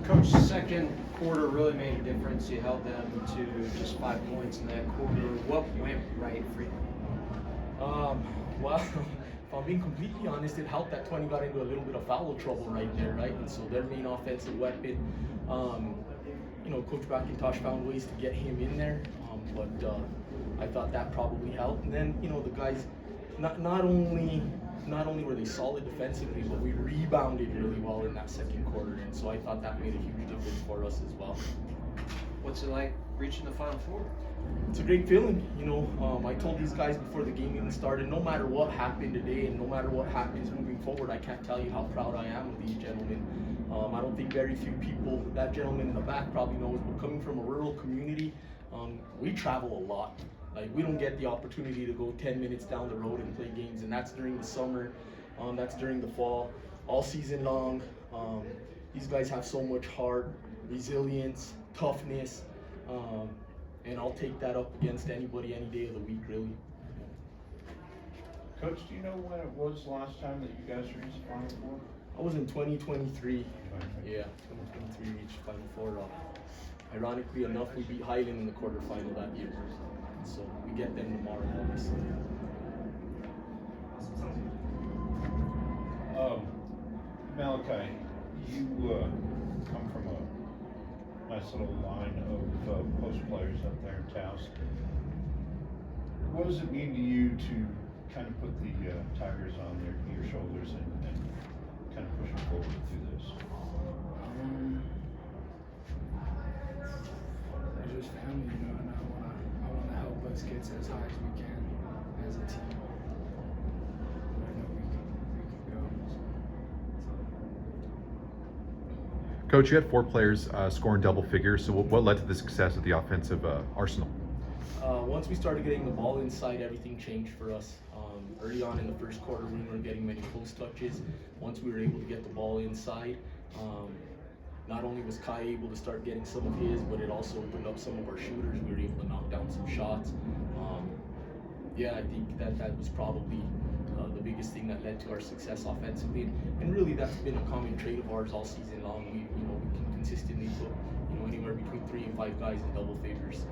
Coach, second quarter really made a difference. You held them to just 5 points in that quarter. What went right for you? Well, if I'm being completely honest, it helped that 20 got into a little bit of foul trouble right there, right? And so their main offensive weapon, Coach McIntosh found ways to get him in there, but I thought that probably helped. And then, the guys, not only were they solid defensively, but we rebounded really well in that second quarter, and so I thought that made a huge difference for us as well. What's it like reaching the Final Four? It's a great feeling, I told these guys before the game even started, no matter what happened today and no matter what happens moving forward, I can't tell you how proud I am of these gentlemen. I don't think very few people, that gentleman in the back probably knows, but coming from a rural community, we travel a lot. Like, we don't get the opportunity to go 10 minutes down the road and play games, and that's during the summer, that's during the fall, all season long. These guys have so much heart, resilience, toughness, and I'll take that up against anybody any day of the week, really. Coach, do you know when it was the last time that you guys reached the Final Four? I was in 2023. Yeah, 2023 reached Final Four. Ironically enough, we beat Highland in the quarterfinal that year. So we get them tomorrow, obviously. Malachi, you come from a nice little line of post players up there in Taos. What does it mean to you to kind of put the Tigers on your shoulders and kind of push them forward through this? They're just family, and I wanna help us get to as high as we can as a team. I know we can go. Coach, you had 4 players scoring double figures. So what led to the success of the offensive arsenal? Once we started getting the ball inside, everything changed for us. Early on in the first quarter, we weren't getting many post touches. Once we were able to get the ball inside, not only was Kai able to start getting some of his, but it also opened up some of our shooters. We were able to knock down some shots. I think that was probably the biggest thing that led to our success offensively. And really, that's been a common trait of ours all season long. We can consistently put anywhere between 3 and 5 guys in double figures.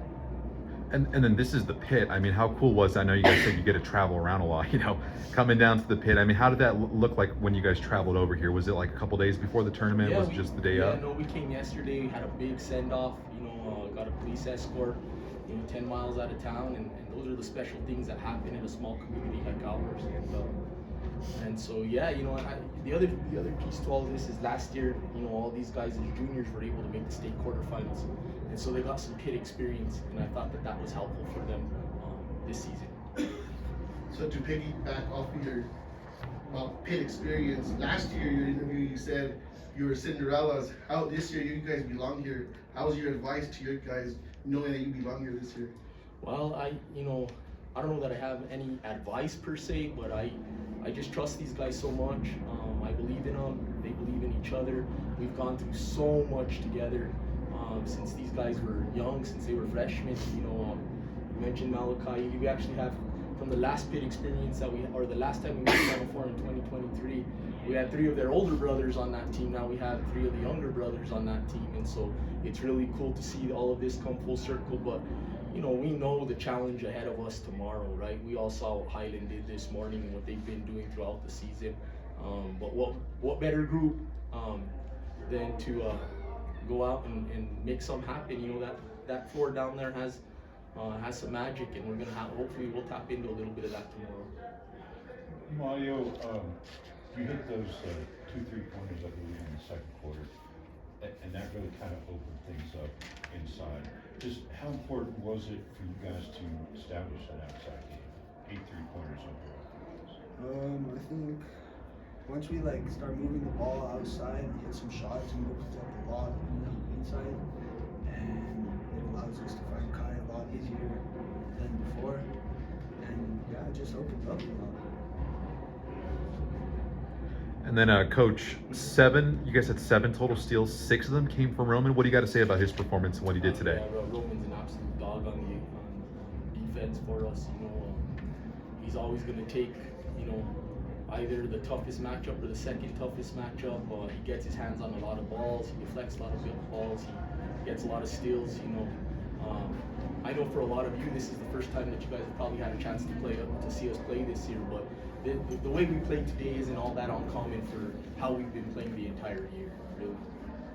And then this is the pit. I mean, how cool was it? I know you guys said you get to travel around a lot, coming down to the pit. I mean, how did that look like when you guys traveled over here? Was it like a couple days before the tournament? Yeah, was it just the day up? No, we came yesterday. We had a big send-off, got a police escort, 10 miles out of town, and those are the special things that happen in a small community like ours. And so, the other piece to all of this is last year, all these guys as juniors were able to make the state quarterfinals. And so they got some pit experience, and I thought that was helpful for them this season. So to piggyback off of your pit experience, last year your interview you said you were Cinderella's. How this year you guys belong here? How was your advice to your guys knowing that you belong here this year? Well, I don't know that I have any advice per se, but I just trust these guys so much. I believe in them. They believe in each other. We've gone through so much together since these guys were young, since they were freshmen. You mentioned Malachi. We actually have, from the last pit experience or the last time we made Final Four in 2023, we had 3 of their older brothers on that team. Now we have 3 of the younger brothers on that team, and so it's really cool to see all of this come full circle. But we know the challenge ahead of us tomorrow, right? We all saw what Highland did this morning and what they've been doing throughout the season. But what better group than to go out and make something happen? That floor down there has some magic, and we're gonna hopefully we'll tap into a little bit of that tomorrow. Mario, you hit those 2 3-pointers, I believe, in the second quarter, and that really kind of opened things up inside. Just how important was it for you guys to establish that outside game? 8 3-pointers over. I think once we start moving the ball outside and hit some shots, and opens up a lot inside, and it allows us to find Kai a lot easier than before. And it just opens up a lot. And then, Coach, you guys had 7 total steals. 6 of them came from Roman. What do you got to say about his performance and what he did today? Yeah, Roman's an absolute dog on defense for us. He's always going to take, either the toughest matchup or the second toughest matchup. He gets his hands on a lot of balls. He deflects a lot of balls. He gets a lot of steals. I know for a lot of you, this is the first time that you guys have probably had a chance to see us play this year. But the way we played today isn't all that uncommon for how we've been playing the entire year, really.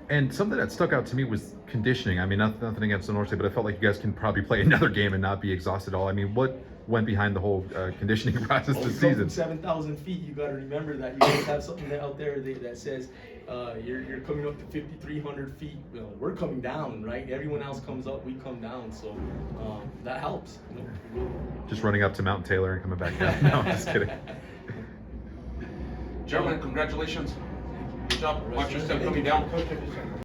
And something that stuck out to me was conditioning. I mean, nothing against the Norte, but I felt like you guys can probably play another game and not be exhausted at all. I mean, what went behind the whole conditioning process this You come season? from 7,000 feet, you got to remember that you guys have something out there that says you're coming up to 5,300 feet. We're coming down, right? Everyone else comes up, we come down, so that helps. Just running up to Mount Taylor and coming back down. No, I'm just kidding. Gentlemen, congratulations. Good job. Watch your step coming down.